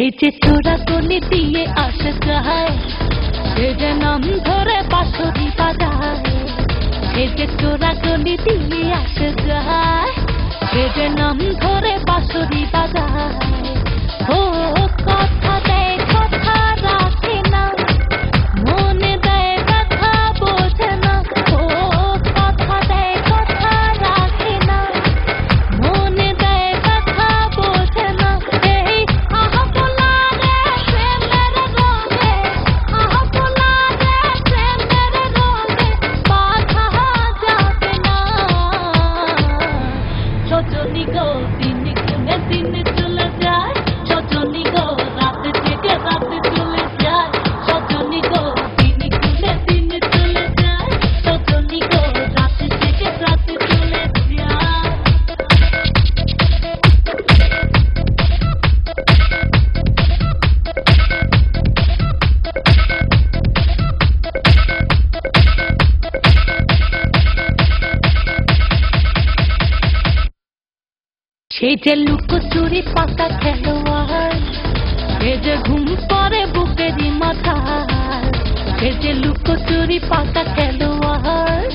যে চোরা গলি দিয়ে আসে যায়, সে যে নাম ধরে বাঁশরি বাজায়। সে যে চোরা গলি দিয়ে আসে যায়, সে যে নাম ধরে বাঁশরি বাজায়। ও কথা দেয় কথা রাখে না, মনে দেয় ব্যথা বোঝে না। ও কথা দেয় কথা রাখে না, মনে দেয় ব্যথা বোঝে না। এই আহা পোলা রে প্রেমের রঙে, আহা পোলা রে প্রেমের রঙে বাঁধা যাবে না। সজনী গো দিন গুনে দিন চলে যায়, সজনী গো রাত থেকে রাত চলে যায়। সজনী গো দিন গুনে দিন চলে যায়, সজনী গো রাত থেকে রাত চলে যায়। সে যে লুকোচুরি পাকা খেলোয়াড়, সে যে ঘুম পড়ে বুকেরই মাথায়। সে যে লুকোচুরি পাকা খেলোয়াড়,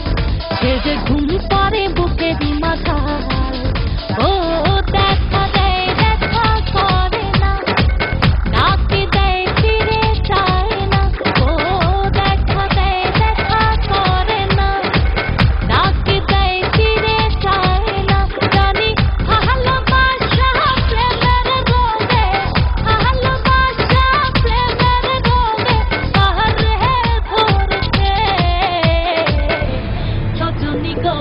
সে যে ঘুম পড়ে বুকেরই মাথায়। ও দেখা দেয় দেখা করে না, ডাকি দেয় ফিরে চায় না। ও দেখা দেয় দেখা করে না, ডাকি দেয় ফিরে চায় না। জানি ভালোবাসা প্রেমের রোগে, ভালোবাসা প্রেমের রোগে কারে ধরছে। সজনী গো